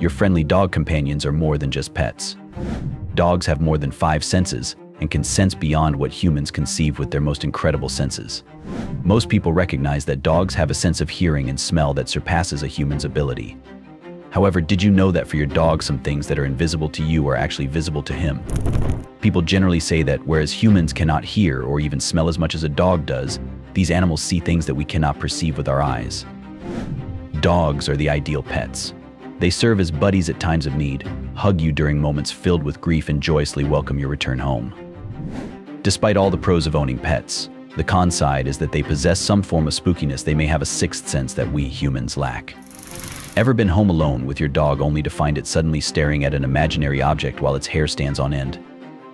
your friendly dog companions are more than just pets. Dogs have more than 5 senses and can sense beyond what humans conceive with their most incredible senses. Most people recognize that dogs have a sense of hearing and smell that surpasses a human's ability. However, did you know that for your dog, some things that are invisible to you are actually visible to him? People generally say that whereas humans cannot hear or even smell as much as a dog does, these animals see things that we cannot perceive with our eyes. Dogs are the ideal pets. They serve as buddies at times of need, hug you during moments filled with grief, and joyously welcome your return home. Despite all the pros of owning pets, the con side is that they possess some form of spookiness. They may have a sixth sense that we humans lack. Ever been home alone with your dog only to find it suddenly staring at an imaginary object while its hair stands on end?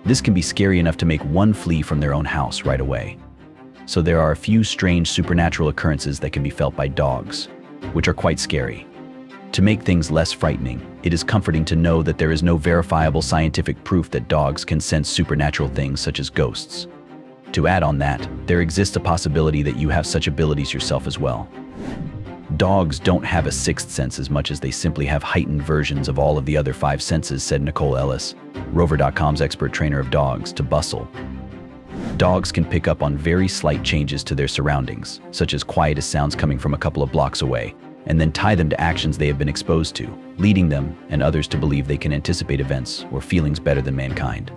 This can be scary enough to make one flee from their own house right away. So there are a few strange supernatural occurrences that can be felt by dogs, which are quite scary. To make things less frightening, it is comforting to know that there is no verifiable scientific proof that dogs can sense supernatural things such as ghosts. To add on that, there exists a possibility that you have such abilities yourself as well. Dogs don't have a sixth sense as much as they simply have heightened versions of all of the other 5 senses, said Nicole Ellis, Rover.com's expert trainer of dogs, to Bustle. Dogs can pick up on very slight changes to their surroundings, such as quietest sounds coming from a couple of blocks away, and then tie them to actions they have been exposed to, leading them and others to believe they can anticipate events or feelings better than mankind.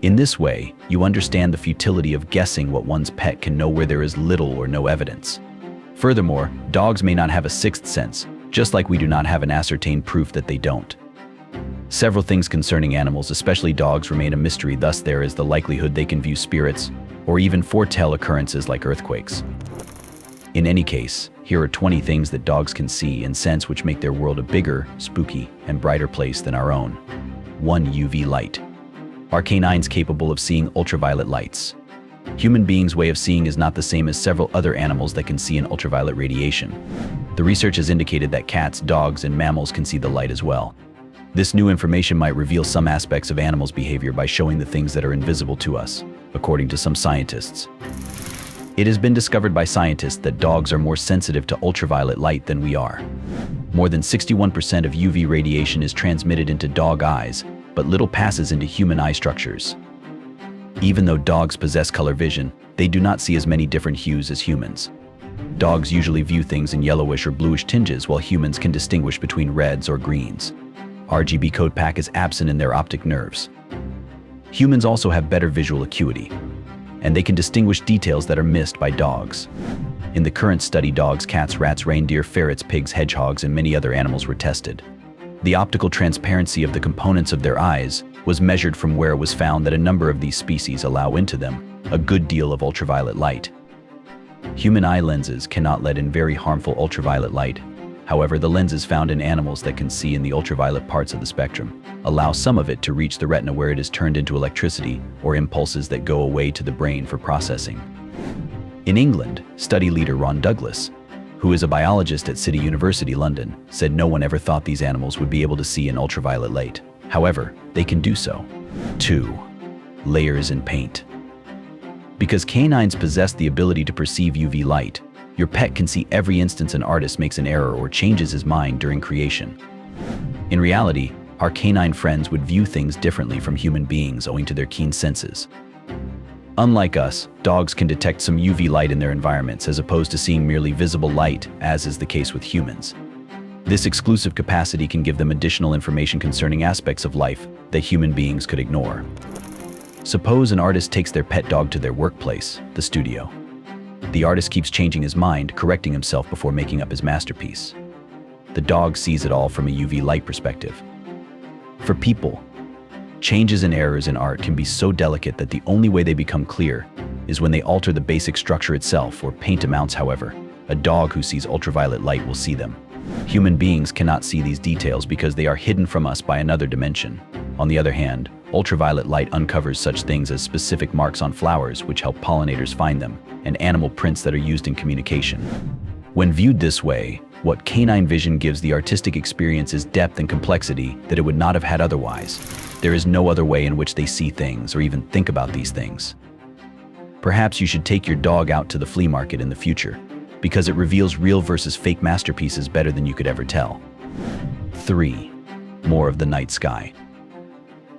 In this way, you understand the futility of guessing what one's pet can know where there is little or no evidence. Furthermore, dogs may not have a sixth sense, just like we do not have an ascertained proof that they don't. Several things concerning animals, especially dogs, remain a mystery. Thus, there is the likelihood they can view spirits or even foretell occurrences like earthquakes. In any case, here are 20 things that dogs can see and sense which make their world a bigger, spooky, and brighter place than our own. 1. UV light. Are canines capable of seeing ultraviolet lights? Human beings' way of seeing is not the same as several other animals that can see in ultraviolet radiation. The research has indicated that cats, dogs, and mammals can see the light as well. This new information might reveal some aspects of animals' behavior by showing the things that are invisible to us, according to some scientists. It has been discovered by scientists that dogs are more sensitive to ultraviolet light than we are. More than 61% of UV radiation is transmitted into dog eyes, but little passes into human eye structures. Even though dogs possess color vision, they do not see as many different hues as humans. Dogs usually view things in yellowish or bluish tinges, while humans can distinguish between reds or greens. RGB code pack is absent in their optic nerves. Humans also have better visual acuity, and they can distinguish details that are missed by dogs. In the current study, dogs, cats, rats, reindeer, ferrets, pigs, hedgehogs, and many other animals were tested. The optical transparency of the components of their eyes was measured from where it was found that a number of these species allow into them a good deal of ultraviolet light. Human eye lenses cannot let in very harmful ultraviolet light. However, the lenses found in animals that can see in the ultraviolet parts of the spectrum allow some of it to reach the retina, where it is turned into electricity or impulses that go away to the brain for processing. In England, study leader Ron Douglas, who is a biologist at City University London, said no one ever thought these animals would be able to see in ultraviolet light. However, they can do so. 2. Layers in paint. Because canines possess the ability to perceive UV light, your pet can see every instance an artist makes an error or changes his mind during creation. In reality, our canine friends would view things differently from human beings owing to their keen senses. Unlike us, dogs can detect some UV light in their environments as opposed to seeing merely visible light, as is the case with humans. This exclusive capacity can give them additional information concerning aspects of life that human beings could ignore. Suppose an artist takes their pet dog to their workplace, the studio. The artist keeps changing his mind, correcting himself before making up his masterpiece. The dog sees it all from a UV light perspective. For people, changes and errors in art can be so delicate that the only way they become clear is when they alter the basic structure itself or paint amounts. However, a dog who sees ultraviolet light will see them. Human beings cannot see these details because they are hidden from us by another dimension. On the other hand, ultraviolet light uncovers such things as specific marks on flowers, which help pollinators find them, and animal prints that are used in communication. When viewed this way, what canine vision gives the artistic experience is depth and complexity that it would not have had otherwise. There is no other way in which they see things or even think about these things. Perhaps you should take your dog out to the flea market in the future, because it reveals real versus fake masterpieces better than you could ever tell. 3. More of the night sky.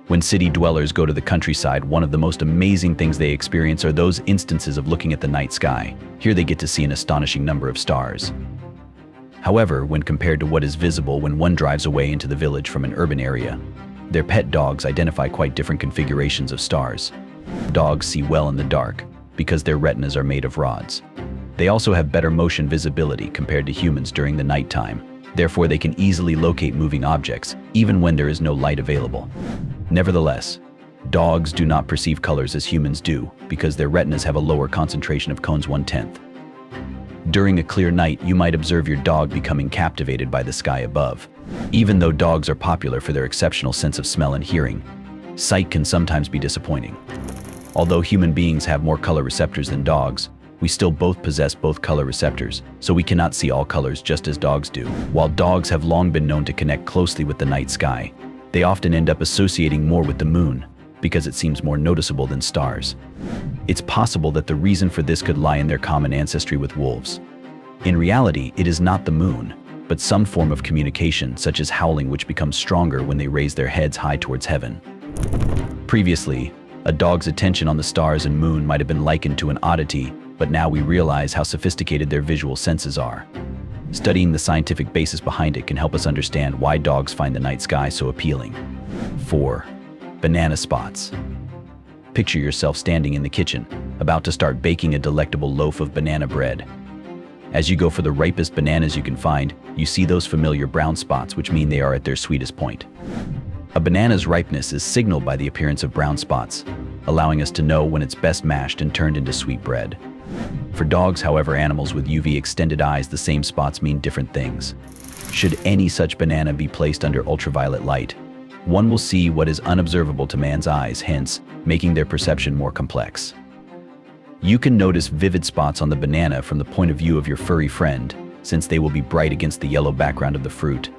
When city dwellers go to the countryside, one of the most amazing things they experience are those instances of looking at the night sky. Here they get to see an astonishing number of stars. However, when compared to what is visible when one drives away into the village from an urban area, their pet dogs identify quite different configurations of stars. Dogs see well in the dark because their retinas are made of rods. They also have better motion visibility compared to humans during the nighttime. Therefore, they can easily locate moving objects, even when there is no light available. Nevertheless, dogs do not perceive colors as humans do because their retinas have a lower concentration of cones 1/10. During a clear night, you might observe your dog becoming captivated by the sky above. Even though dogs are popular for their exceptional sense of smell and hearing, sight can sometimes be disappointing. Although human beings have more color receptors than dogs, we still both possess both color receptors, so we cannot see all colors just as dogs do. While dogs have long been known to connect closely with the night sky, they often end up associating more with the moon because it seems more noticeable than stars. It's possible that the reason for this could lie in their common ancestry with wolves. In reality, it is not the moon, but some form of communication, such as howling, which becomes stronger when they raise their heads high towards heaven. Previously, a dog's attention on the stars and moon might have been likened to an oddity, but now we realize how sophisticated their visual senses are. Studying the scientific basis behind it can help us understand why dogs find the night sky so appealing. 4. Banana spots. Picture yourself standing in the kitchen, about to start baking a delectable loaf of banana bread. As you go for the ripest bananas you can find, you see those familiar brown spots, which mean they are at their sweetest point. A banana's ripeness is signaled by the appearance of brown spots, allowing us to know when it's best mashed and turned into sweet bread. For dogs, however, animals with UV extended eyes, the same spots mean different things. Should any such banana be placed under ultraviolet light, one will see what is unobservable to man's eyes, hence making their perception more complex. You can notice vivid spots on the banana from the point of view of your furry friend, since they will be bright against the yellow background of the fruit,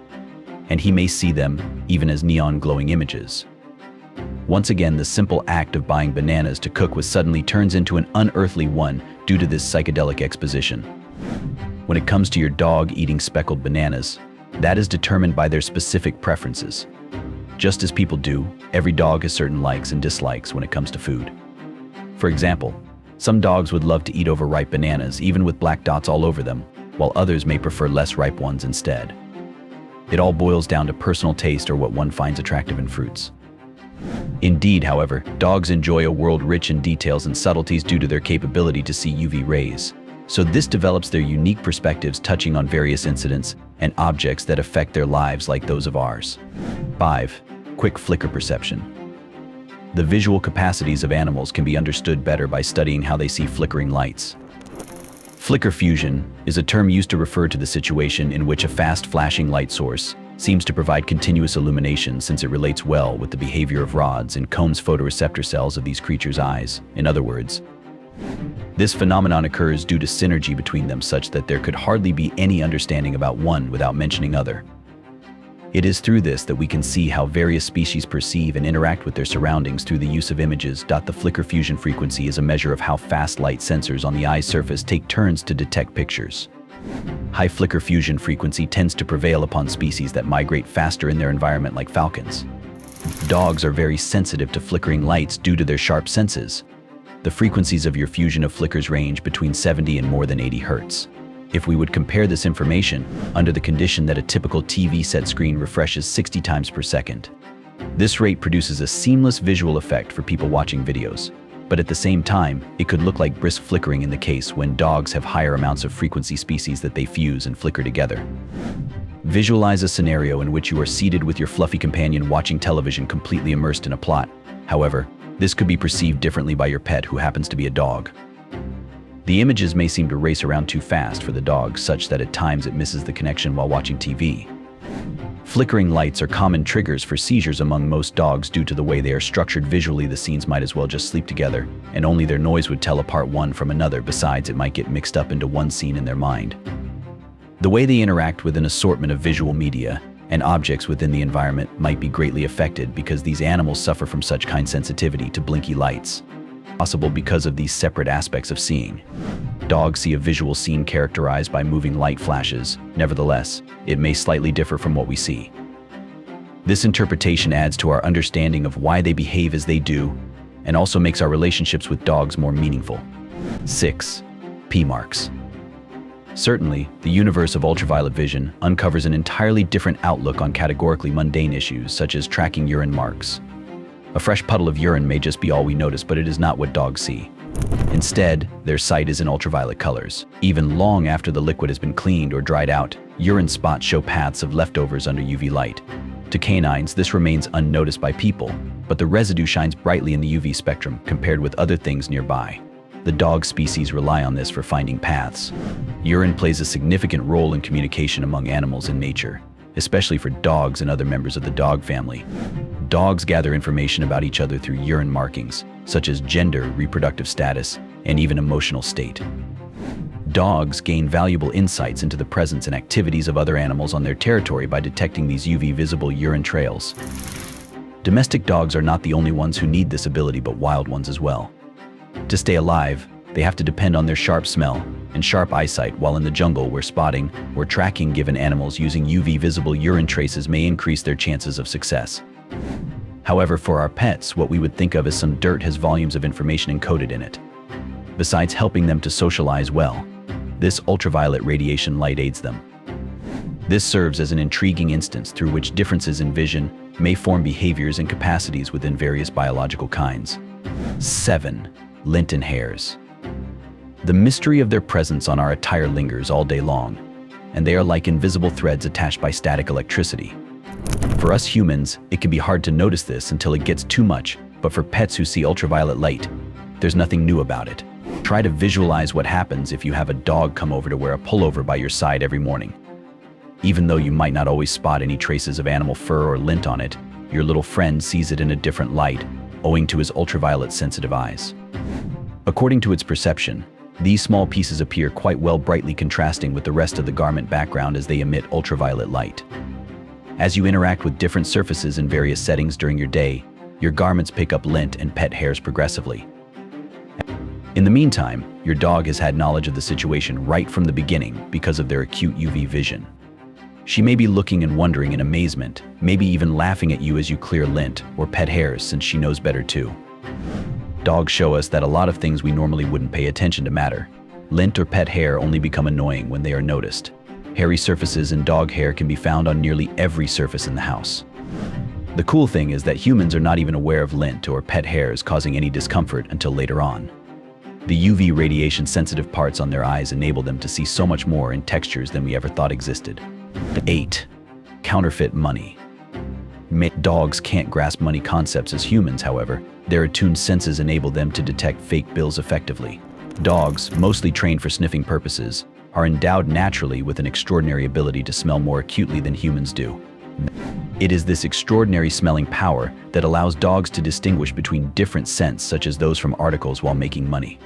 and he may see them even as neon glowing images. Once again, the simple act of buying bananas to cook with suddenly turns into an unearthly one due to this psychedelic exposition. When it comes to your dog eating speckled bananas, that is determined by their specific preferences. Just as people do, every dog has certain likes and dislikes when it comes to food. For example, some dogs would love to eat overripe bananas, even with black dots all over them, while others may prefer less ripe ones instead. It all boils down to personal taste or what one finds attractive in fruits. Indeed, however, dogs enjoy a world rich in details and subtleties due to their capability to see UV rays. So this develops their unique perspectives, touching on various incidents and objects that affect their lives like those of ours. 5. Quick flicker perception. The visual capacities of animals can be understood better by studying how they see flickering lights. Flicker fusion is a term used to refer to the situation in which a fast flashing light source seems to provide continuous illumination, since it relates well with the behavior of rods and cones photoreceptor cells of these creatures' eyes. In other words, this phenomenon occurs due to synergy between them, such that there could hardly be any understanding about one without mentioning other. It is through this that we can see how various species perceive and interact with their surroundings through the use of images. The flicker fusion frequency is a measure of how fast light sensors on the eye's surface take turns to detect pictures. High flicker fusion frequency tends to prevail upon species that migrate faster in their environment, like falcons. Dogs are very sensitive to flickering lights due to their sharp senses. The frequencies of your fusion of flickers range between 70 and more than 80 Hz. If we would compare this information under the condition that a typical TV set screen refreshes 60 times per second, this rate produces a seamless visual effect for people watching videos. But at the same time, it could look like brisk flickering in the case when dogs have higher amounts of frequency species that they fuse and flicker together. Visualize a scenario in which you are seated with your fluffy companion watching television, completely immersed in a plot. However, this could be perceived differently by your pet, who happens to be a dog. The images may seem to race around too fast for the dog, such that at times it misses the connection while watching TV. Flickering lights are common triggers for seizures among most dogs due to the way they are structured visually. The scenes might as well just sleep together, and only their noise would tell apart one from another. Besides, it might get mixed up into one scene in their mind. The way they interact with an assortment of visual media and objects within the environment might be greatly affected, because these animals suffer from such kind sensitivity to blinky lights. Possible because of these separate aspects of seeing. Dogs see a visual scene characterized by moving light flashes. Nevertheless, it may slightly differ from what we see. This interpretation adds to our understanding of why they behave as they do, and also makes our relationships with dogs more meaningful. 6. P marks. Certainly, the universe of ultraviolet vision uncovers an entirely different outlook on categorically mundane issues such as tracking urine marks. A fresh puddle of urine may just be all we notice, but it is not what dogs see. Instead, their sight is in ultraviolet colors. Even long after the liquid has been cleaned or dried out, urine spots show paths of leftovers under UV light. To canines, this remains unnoticed by people, but the residue shines brightly in the UV spectrum compared with other things nearby. The dog species rely on this for finding paths. Urine plays a significant role in communication among animals in nature, especially for dogs and other members of the dog family. Dogs gather information about each other through urine markings, such as gender, reproductive status, and even emotional state. Dogs gain valuable insights into the presence and activities of other animals on their territory by detecting these UV-visible urine trails. Domestic dogs are not the only ones who need this ability, but wild ones as well. To stay alive, they have to depend on their sharp smell and sharp eyesight, while in the jungle where spotting or tracking given animals using UV-visible urine traces may increase their chances of success. However, for our pets, what we would think of as some dirt has volumes of information encoded in it. Besides helping them to socialize well, this ultraviolet radiation light aids them. This serves as an intriguing instance through which differences in vision may form behaviors and capacities within various biological kinds. 7. Lint and hairs. The mystery of their presence on our attire lingers all day long, and they are like invisible threads attached by static electricity. For us humans, it can be hard to notice this until it gets too much, but for pets who see ultraviolet light, there's nothing new about it. Try to visualize what happens if you have a dog come over to wear a pullover by your side every morning. Even though you might not always spot any traces of animal fur or lint on it, your little friend sees it in a different light, owing to his ultraviolet sensitive eyes. According to its perception, these small pieces appear quite well, brightly contrasting with the rest of the garment background as they emit ultraviolet light. As you interact with different surfaces in various settings during your day, your garments pick up lint and pet hairs progressively. In the meantime, your dog has had knowledge of the situation right from the beginning because of their acute UV vision. She may be looking and wondering in amazement, maybe even laughing at you as you clear lint or pet hairs, since she knows better too. Dogs show us that a lot of things we normally wouldn't pay attention to matter. Lint or pet hair only become annoying when they are noticed. Hairy surfaces and dog hair can be found on nearly every surface in the house. The cool thing is that humans are not even aware of lint or pet hairs causing any discomfort until later on. The UV radiation sensitive parts on their eyes enable them to see so much more in textures than we ever thought existed. 8. Counterfeit money. Dogs can't grasp money concepts as humans, however. Their attuned senses enable them to detect fake bills effectively. Dogs, mostly trained for sniffing purposes, are endowed naturally with an extraordinary ability to smell more acutely than humans do. It is this extraordinary smelling power that allows dogs to distinguish between different scents, such as those from articles, while making money.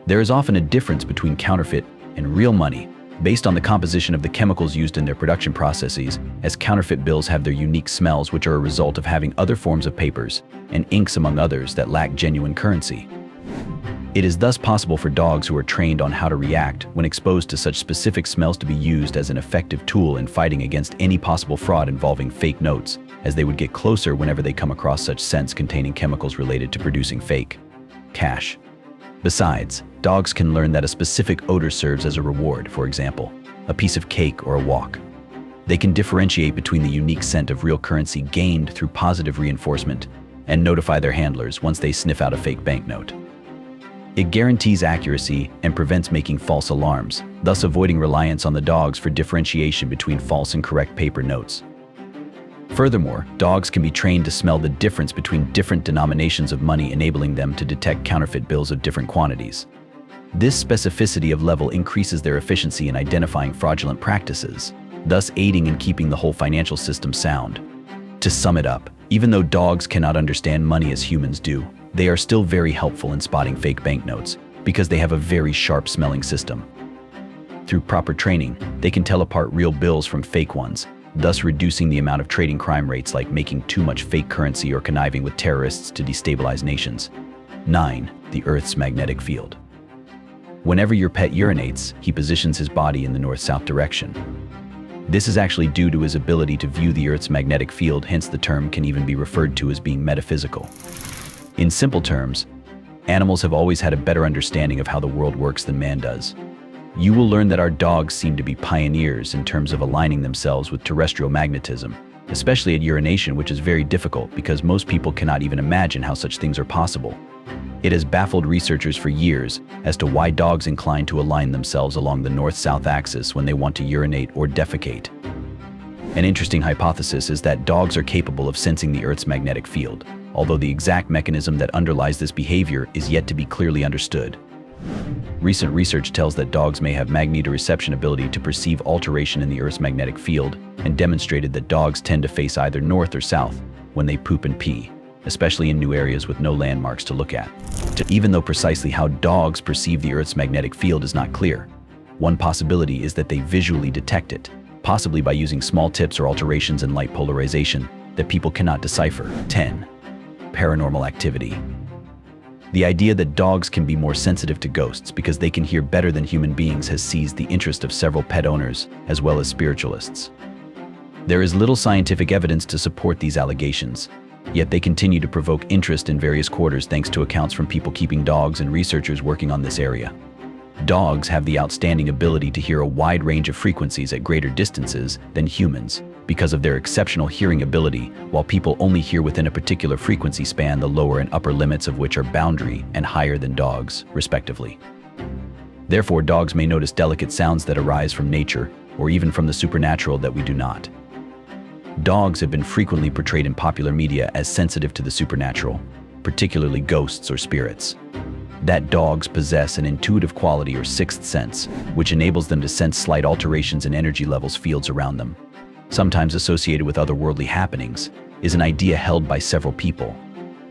There is often a difference between counterfeit and real money, based on the composition of the chemicals used in their production processes, as counterfeit bills have their unique smells, which are a result of having other forms of papers and inks, among others, that lack genuine currency. It is thus possible for dogs who are trained on how to react when exposed to such specific smells to be used as an effective tool in fighting against any possible fraud involving fake notes, as they would get closer whenever they come across such scents containing chemicals related to producing fake cash. Besides, dogs can learn that a specific odor serves as a reward, for example, a piece of cake or a walk. They can differentiate between the unique scent of real currency gained through positive reinforcement and notify their handlers once they sniff out a fake banknote. It guarantees accuracy and prevents making false alarms, thus avoiding reliance on the dogs for differentiation between false and correct paper notes. Furthermore, dogs can be trained to smell the difference between different denominations of money, enabling them to detect counterfeit bills of different quantities. This specificity of level increases their efficiency in identifying fraudulent practices, thus aiding in keeping the whole financial system sound. To sum it up, even though dogs cannot understand money as humans do, they are still very helpful in spotting fake banknotes because they have a very sharp smelling system. Through proper training, they can tell apart real bills from fake ones, thus reducing the amount of trading crime rates like making too much fake currency or conniving with terrorists to destabilize nations. 9. The Earth's magnetic field. Whenever your pet urinates, he positions his body in the north-south direction. This is actually due to his ability to view the Earth's magnetic field, hence the term can even be referred to as being metaphysical. In simple terms, animals have always had a better understanding of how the world works than man does. You will learn that our dogs seem to be pioneers in terms of aligning themselves with terrestrial magnetism, especially at urination, which is very difficult because most people cannot even imagine how such things are possible. It has baffled researchers for years as to why dogs incline to align themselves along the north-south axis when they want to urinate or defecate. An interesting hypothesis is that dogs are capable of sensing the Earth's magnetic field, although the exact mechanism that underlies this behavior is yet to be clearly understood. Recent research tells that dogs may have magnetoreception ability to perceive alteration in the Earth's magnetic field and demonstrated that dogs tend to face either north or south when they poop and pee, especially in new areas with no landmarks to look at. Even though precisely how dogs perceive the Earth's magnetic field is not clear, one possibility is that they visually detect it, possibly by using small tips or alterations in light polarization that people cannot decipher. 10. Paranormal activity. The idea that dogs can be more sensitive to ghosts because they can hear better than human beings has seized the interest of several pet owners as well as spiritualists. There is little scientific evidence to support these allegations, yet they continue to provoke interest in various quarters thanks to accounts from people keeping dogs and researchers working on this area. Dogs have the outstanding ability to hear a wide range of frequencies at greater distances than humans because of their exceptional hearing ability, while people only hear within a particular frequency span, the lower and upper limits of which are boundary and higher than dogs, respectively. Therefore, dogs may notice delicate sounds that arise from nature or even from the supernatural that we do not. Dogs have been frequently portrayed in popular media as sensitive to the supernatural, particularly ghosts or spirits. That dogs possess an intuitive quality or sixth sense, which enables them to sense slight alterations in energy levels fields around them, sometimes associated with otherworldly happenings, is an idea held by several people.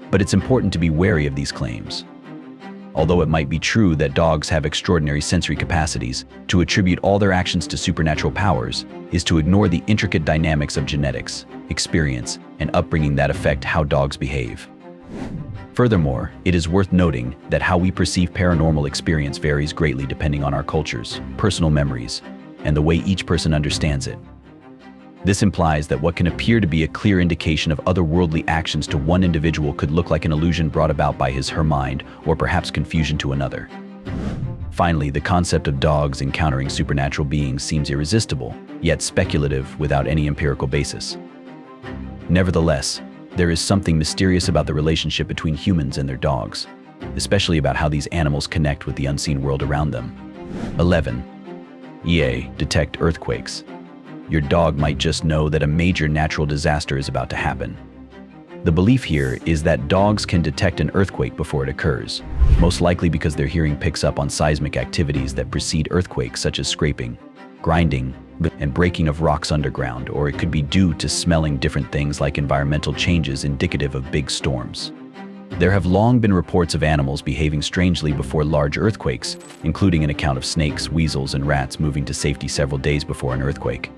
But it's important to be wary of these claims. Although it might be true that dogs have extraordinary sensory capacities, to attribute all their actions to supernatural powers is to ignore the intricate dynamics of genetics, experience, and upbringing that affect how dogs behave. Furthermore, it is worth noting that how we perceive paranormal experience varies greatly depending on our cultures, personal memories, and the way each person understands it. This implies that what can appear to be a clear indication of otherworldly actions to one individual could look like an illusion brought about by his/her mind, or perhaps confusion to another. Finally, the concept of dogs encountering supernatural beings seems irresistible, yet speculative without any empirical basis. Nevertheless, there is something mysterious about the relationship between humans and their dogs, especially about how these animals connect with the unseen world around them. 11. Detect earthquakes. Your dog might just know that a major natural disaster is about to happen. The belief here is that dogs can detect an earthquake before it occurs, most likely because their hearing picks up on seismic activities that precede earthquakes, such as scraping, grinding, and breaking of rocks underground, or it could be due to smelling different things like environmental changes indicative of big storms. There have long been reports of animals behaving strangely before large earthquakes, including an account of snakes, weasels, and rats moving to safety several days before an earthquake.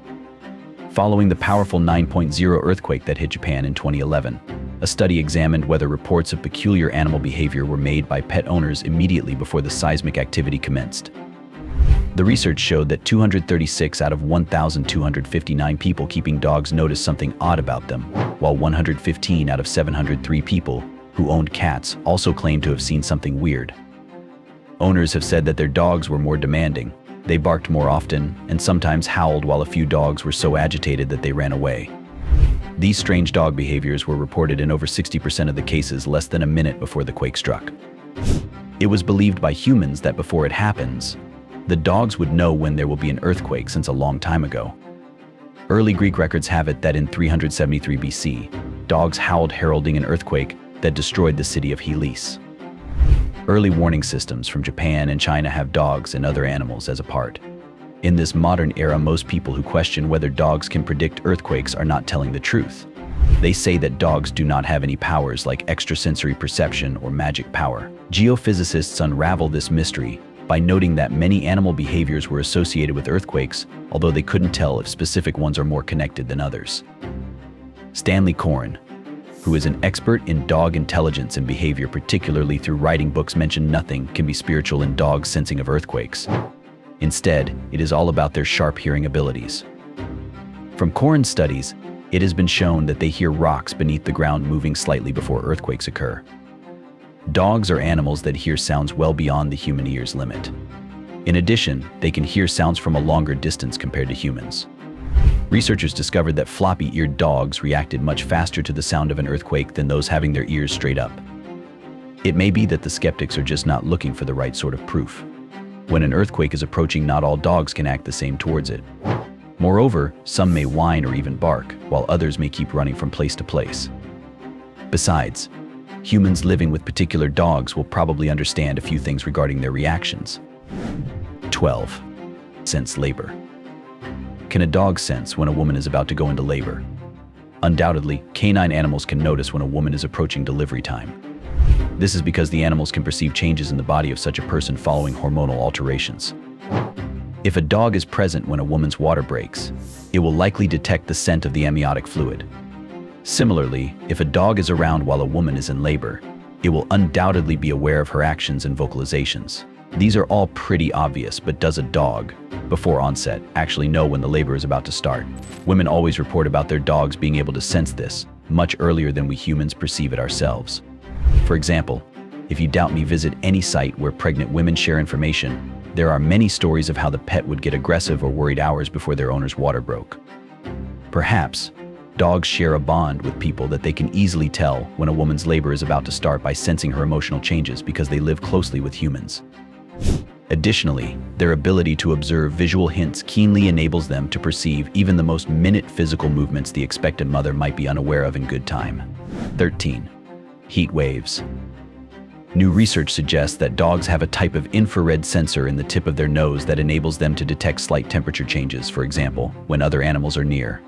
Following the powerful 9.0 earthquake that hit Japan in 2011, a study examined whether reports of peculiar animal behavior were made by pet owners immediately before the seismic activity commenced. The research showed that 236 out of 1,259 people keeping dogs noticed something odd about them, while 115 out of 703 people who owned cats also claimed to have seen something weird. Owners have said that their dogs were more demanding. They barked more often and sometimes howled, while a few dogs were so agitated that they ran away. These strange dog behaviors were reported in over 60% of the cases less than a minute before the quake struck. It was believed by humans that before it happens, the dogs would know when there will be an earthquake since a long time ago. Early Greek records have it that in 373 BC, dogs howled heralding an earthquake that destroyed the city of Helis. Early warning systems from Japan and China have dogs and other animals as a part. In this modern era, most people who question whether dogs can predict earthquakes are not telling the truth. They say that dogs do not have any powers like extrasensory perception or magic power. Geophysicists unravel this mystery by noting that many animal behaviors were associated with earthquakes, although they couldn't tell if specific ones are more connected than others. Stanley Coren, who is an expert in dog intelligence and behavior, particularly through writing books, mentioned nothing can be spiritual in dogs' sensing of earthquakes. Instead, it is all about their sharp hearing abilities. From current studies, it has been shown that they hear rocks beneath the ground moving slightly before earthquakes occur. Dogs are animals that hear sounds well beyond the human ear's limit. In addition, they can hear sounds from a longer distance compared to humans. Researchers discovered that floppy-eared dogs reacted much faster to the sound of an earthquake than those having their ears straight up. It may be that the skeptics are just not looking for the right sort of proof. When an earthquake is approaching, not all dogs can act the same towards it. Moreover, some may whine or even bark, while others may keep running from place to place. Besides, humans living with particular dogs will probably understand a few things regarding their reactions. 12. Sense labor. Can a dog sense when a woman is about to go into labor? Undoubtedly, canine animals can notice when a woman is approaching delivery time. This is because the animals can perceive changes in the body of such a person following hormonal alterations. If a dog is present when a woman's water breaks, it will likely detect the scent of the amniotic fluid. Similarly, if a dog is around while a woman is in labor, it will undoubtedly be aware of her actions and vocalizations. These are all pretty obvious, but does a dog, before onset, actually know when the labor is about to start? Women always report about their dogs being able to sense this much earlier than we humans perceive it ourselves. For example, if you doubt me, visit any site where pregnant women share information. There are many stories of how the pet would get aggressive or worried hours before their owner's water broke. Perhaps, dogs share a bond with people that they can easily tell when a woman's labor is about to start by sensing her emotional changes because they live closely with humans. Additionally, their ability to observe visual hints keenly enables them to perceive even the most minute physical movements the expectant mother might be unaware of in good time. 13. Heat waves. New research suggests that dogs have a type of infrared sensor in the tip of their nose that enables them to detect slight temperature changes, for example, when other animals are near.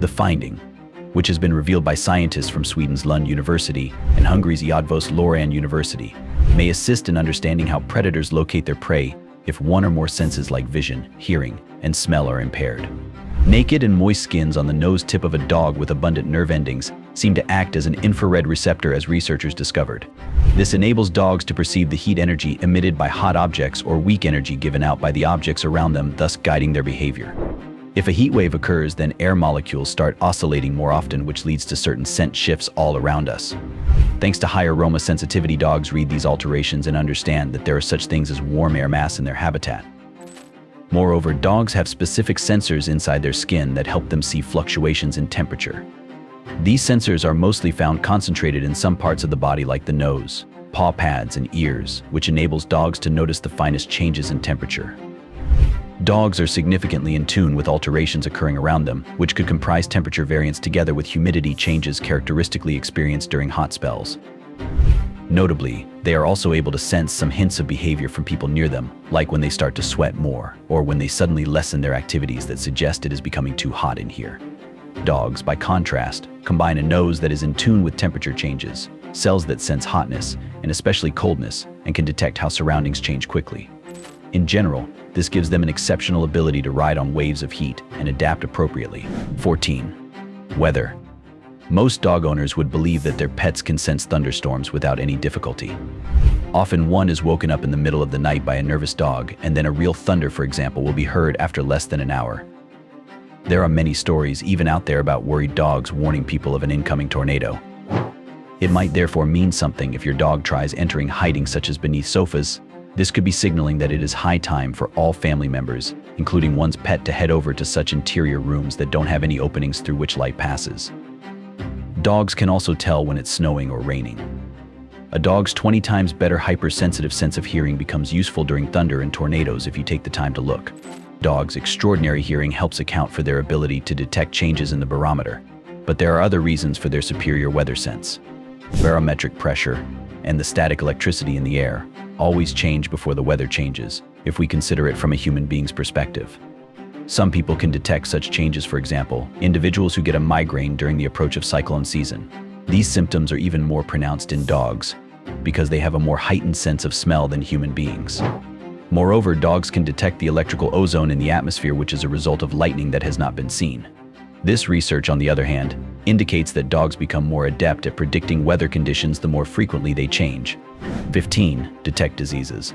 The finding, which has been revealed by scientists from Sweden's Lund University and Hungary's Eötvös Loránd University, may assist in understanding how predators locate their prey if one or more senses like vision, hearing, and smell are impaired. Naked and moist skins on the nose tip of a dog with abundant nerve endings seem to act as an infrared receptor, as researchers discovered. This enables dogs to perceive the heat energy emitted by hot objects or weak energy given out by the objects around them, thus guiding their behavior. If a heat wave occurs, then air molecules start oscillating more often, which leads to certain scent shifts all around us. Thanks to high aroma sensitivity, dogs read these alterations and understand that there are such things as warm air mass in their habitat. Moreover, dogs have specific sensors inside their skin that help them see fluctuations in temperature. These sensors are mostly found concentrated in some parts of the body like the nose, paw pads, and ears, which enables dogs to notice the finest changes in temperature. Dogs are significantly in tune with alterations occurring around them, which could comprise temperature variance together with humidity changes characteristically experienced during hot spells. Notably, they are also able to sense some hints of behavior from people near them, like when they start to sweat more, or when they suddenly lessen their activities that suggest it is becoming too hot in here. Dogs, by contrast, combine a nose that is in tune with temperature changes, cells that sense hotness, and especially coldness, and can detect how surroundings change quickly. In general, this gives them an exceptional ability to ride on waves of heat and adapt appropriately. 14. Weather. Most dog owners would believe that their pets can sense thunderstorms without any difficulty. Often one is woken up in the middle of the night by a nervous dog, and then a real thunder, for example, will be heard after less than an hour. There are many stories even out there about worried dogs warning people of an incoming tornado. It might therefore mean something if your dog tries entering hiding, such as beneath sofas. This could be signaling that it is high time for all family members, including one's pet, to head over to such interior rooms that don't have any openings through which light passes. Dogs can also tell when it's snowing or raining. A dog's 20 times better hypersensitive sense of hearing becomes useful during thunder and tornadoes if you take the time to look. Dogs' extraordinary hearing helps account for their ability to detect changes in the barometer, but there are other reasons for their superior weather sense. Barometric pressure and the static electricity in the air always change before the weather changes, if we consider it from a human being's perspective. Some people can detect such changes, for example, individuals who get a migraine during the approach of cyclone season. These symptoms are even more pronounced in dogs because they have a more heightened sense of smell than human beings. Moreover, dogs can detect the electrical ozone in the atmosphere, which is a result of lightning that has not been seen. This research, on the other hand, indicates that dogs become more adept at predicting weather conditions the more frequently they change. 15. Detect diseases.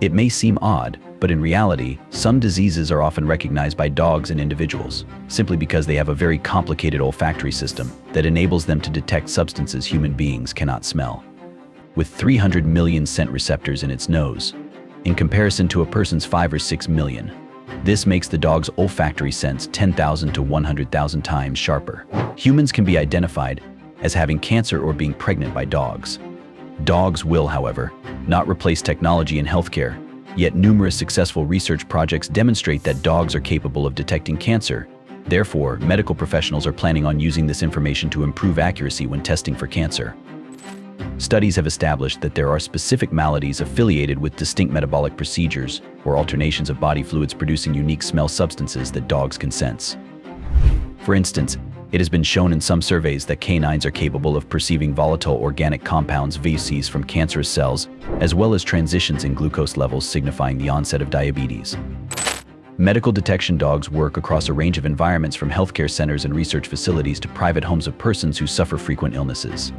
It may seem odd, But in reality, some diseases are often recognized by dogs in individuals, simply because they have a very complicated olfactory system that enables them to detect substances human beings cannot smell. With 300 million scent receptors in its nose, in comparison to a person's 5 or 6 million, this makes the dog's olfactory sense 10,000 to 100,000 times sharper. Humans can be identified as having cancer or being pregnant by dogs. Dogs will, however, not replace technology in healthcare, yet numerous successful research projects demonstrate that dogs are capable of detecting cancer. Therefore, medical professionals are planning on using this information to improve accuracy when testing for cancer. Studies have established that there are specific maladies affiliated with distinct metabolic procedures or alternations of body fluids producing unique smell substances that dogs can sense. For instance, it has been shown in some surveys that canines are capable of perceiving volatile organic compounds VOCs from cancerous cells, as well as transitions in glucose levels signifying the onset of diabetes. Medical detection dogs work across a range of environments, from healthcare centers and research facilities to private homes of persons who suffer frequent illnesses.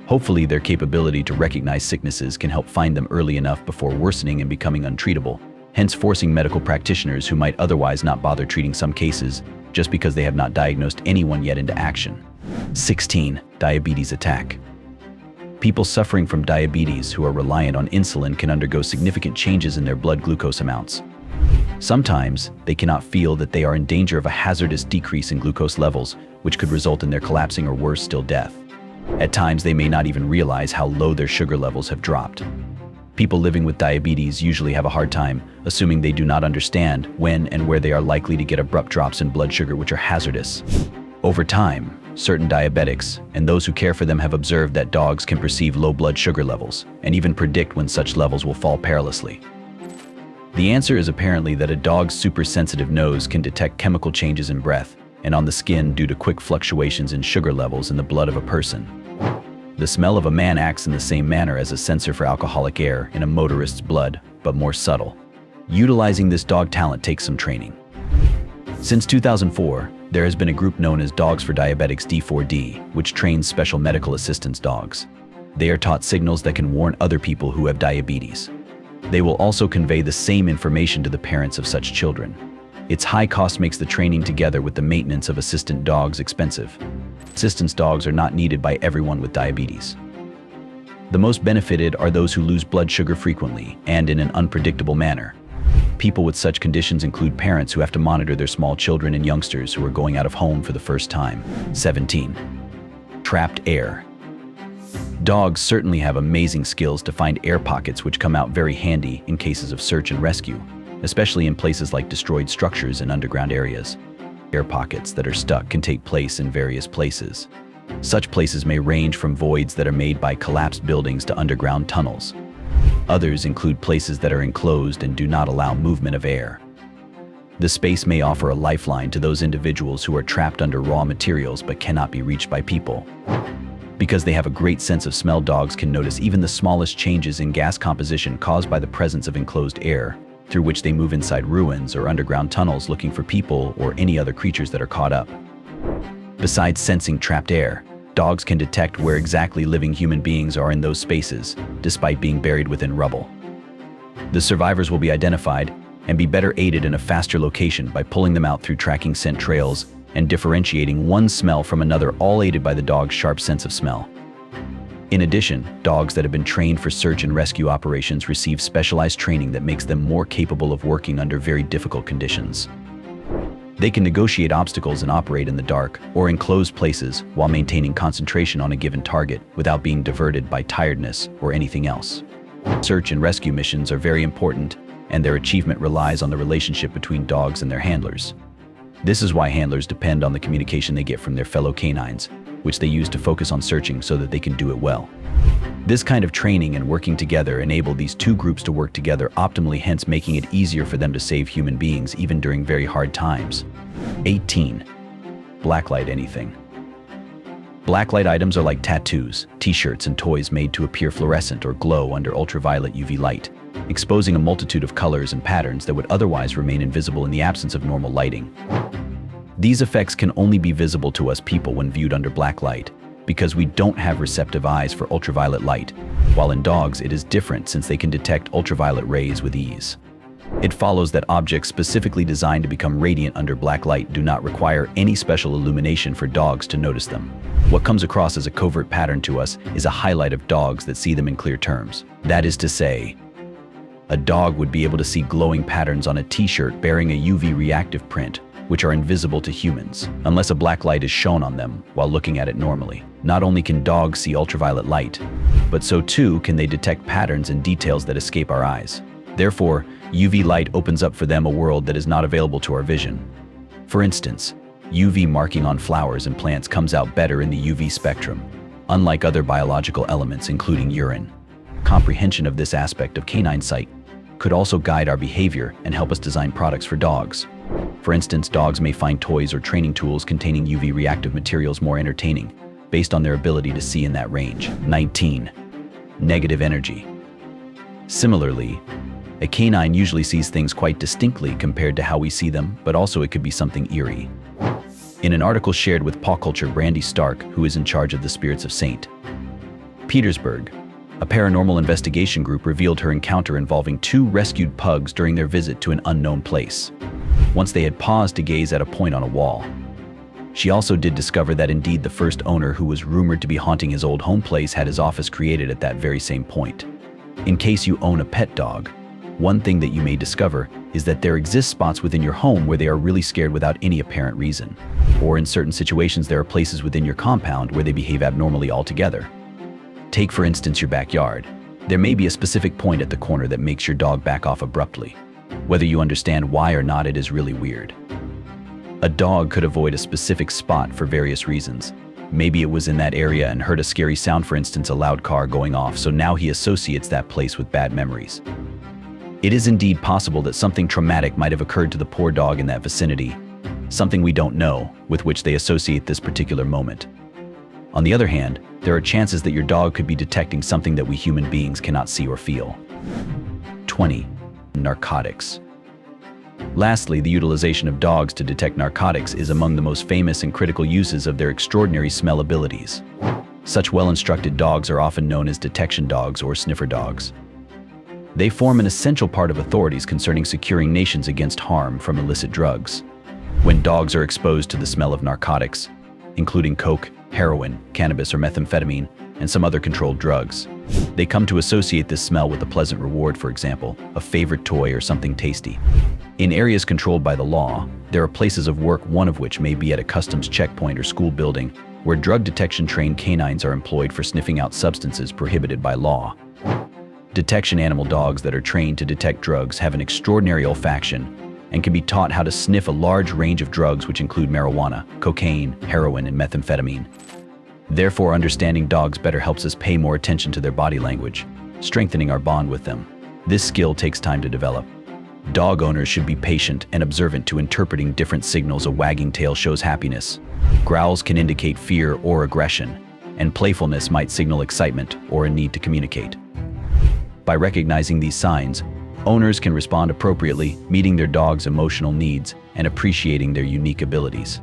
Hopefully, their capability to recognize sicknesses can help find them early enough before worsening and becoming untreatable, hence forcing medical practitioners who might otherwise not bother treating some cases just because they have not diagnosed anyone yet into action. 16. Diabetes attack. People suffering from diabetes who are reliant on insulin can undergo significant changes in their blood glucose amounts. Sometimes, they cannot feel that they are in danger of a hazardous decrease in glucose levels, which could result in their collapsing or worse still, death. At times, they may not even realize how low their sugar levels have dropped. People living with diabetes usually have a hard time, assuming they do not understand when and where they are likely to get abrupt drops in blood sugar, which are hazardous. Over time, certain diabetics and those who care for them have observed that dogs can perceive low blood sugar levels and even predict when such levels will fall perilously. The answer is apparently that a dog's super-sensitive nose can detect chemical changes in breath and on the skin due to quick fluctuations in sugar levels in the blood of a person. The smell of a man acts in the same manner as a sensor for alcoholic air in a motorist's blood, but more subtle. Utilizing this dog talent takes some training. Since 2004, there has been a group known as Dogs for Diabetics D4D, which trains special medical assistance dogs. They are taught signals that can warn other people who have diabetes. They will also convey the same information to the parents of such children. Its high cost makes the training together with the maintenance of assistant dogs expensive. Assistance dogs are not needed by everyone with diabetes. The most benefited are those who lose blood sugar frequently and in an unpredictable manner. People with such conditions include parents who have to monitor their small children and youngsters who are going out of home for the first time. 17. Trapped air. Dogs certainly have amazing skills to find air pockets, which come out very handy in cases of search and rescue, especially in places like destroyed structures and underground areas. Air pockets that are stuck can take place in various places. Such places may range from voids that are made by collapsed buildings to underground tunnels. Others include places that are enclosed and do not allow movement of air. The space may offer a lifeline to those individuals who are trapped under raw materials but cannot be reached by people. Because they have a great sense of smell, dogs can notice even the smallest changes in gas composition caused by the presence of enclosed air, through which they move inside ruins or underground tunnels looking for people or any other creatures that are caught up. Besides sensing trapped air, dogs can detect where exactly living human beings are in those spaces, despite being buried within rubble. The survivors will be identified and be better aided in a faster location by pulling them out through tracking scent trails and differentiating one smell from another, all aided by the dog's sharp sense of smell. In addition, dogs that have been trained for search and rescue operations receive specialized training that makes them more capable of working under very difficult conditions. They can negotiate obstacles and operate in the dark or enclosed places while maintaining concentration on a given target without being diverted by tiredness or anything else. Search and rescue missions are very important, and their achievement relies on the relationship between dogs and their handlers. This is why handlers depend on the communication they get from their fellow canines, which they use to focus on searching so that they can do it well. This kind of training and working together enable these two groups to work together optimally, hence making it easier for them to save human beings even during very hard times. 18. Blacklight anything. Blacklight items are like tattoos, t-shirts, and toys made to appear fluorescent or glow under ultraviolet UV light, exposing a multitude of colors and patterns that would otherwise remain invisible in the absence of normal lighting. These effects can only be visible to us people when viewed under black light, because we don't have receptive eyes for ultraviolet light, while in dogs it is different since they can detect ultraviolet rays with ease. It follows that objects specifically designed to become radiant under black light do not require any special illumination for dogs to notice them. What comes across as a covert pattern to us is a highlight of dogs that see them in clear terms. That is to say, a dog would be able to see glowing patterns on a t-shirt bearing a UV reactive print, which are invisible to humans, unless a black light is shown on them while looking at it normally. Not only can dogs see ultraviolet light, but so too can they detect patterns and details that escape our eyes. Therefore, UV light opens up for them a world that is not available to our vision. For instance, UV marking on flowers and plants comes out better in the UV spectrum, unlike other biological elements including urine. Comprehension of this aspect of canine sight could also guide our behavior and help us design products for dogs. For instance, dogs may find toys or training tools containing UV reactive materials more entertaining, based on their ability to see in that range. 19. Negative energy. Similarly, a canine usually sees things quite distinctly compared to how we see them, but also it could be something eerie. In an article shared with Paw Culture, Brandy Stark, who is in charge of the spirits of St. Petersburg, a paranormal investigation group revealed her encounter involving 2 rescued pugs during their visit to an unknown place, once they had paused to gaze at a point on a wall. She also did discover that indeed the first owner, who was rumored to be haunting his old home place, had his office created at that very same point. In case you own a pet dog, one thing that you may discover is that there exist spots within your home where they are really scared without any apparent reason. Or in certain situations, there are places within your compound where they behave abnormally altogether. Take for instance your backyard. There may be a specific point at the corner that makes your dog back off abruptly. Whether you understand why or not, it is really weird. A dog could avoid a specific spot for various reasons. Maybe it was in that area and heard a scary sound, for instance a loud car going off, so now he associates that place with bad memories. It is indeed possible that something traumatic might have occurred to the poor dog in that vicinity, something we don't know, with which they associate this particular moment. On the other hand, there are chances that your dog could be detecting something that we human beings cannot see or feel. 20. Narcotics. Lastly, the utilization of dogs to detect narcotics is among the most famous and critical uses of their extraordinary smell abilities. Such well-instructed dogs are often known as detection dogs or sniffer dogs. They form an essential part of authorities concerning securing nations against harm from illicit drugs. When dogs are exposed to the smell of narcotics, including coke, heroin, cannabis or methamphetamine, and some other controlled drugs, they come to associate this smell with a pleasant reward, for example, a favorite toy or something tasty. In areas controlled by the law, there are places of work, one of which may be at a customs checkpoint or school building, where drug detection trained canines are employed for sniffing out substances prohibited by law. Detection animal dogs that are trained to detect drugs have an extraordinary olfaction and can be taught how to sniff a large range of drugs, which include marijuana, cocaine, heroin, and methamphetamine. Therefore, understanding dogs better helps us pay more attention to their body language, strengthening our bond with them. This skill takes time to develop. Dog owners should be patient and observant to interpreting different signals. A wagging tail shows happiness, growls can indicate fear or aggression, and playfulness might signal excitement or a need to communicate. By recognizing these signs, owners can respond appropriately, meeting their dog's emotional needs and appreciating their unique abilities.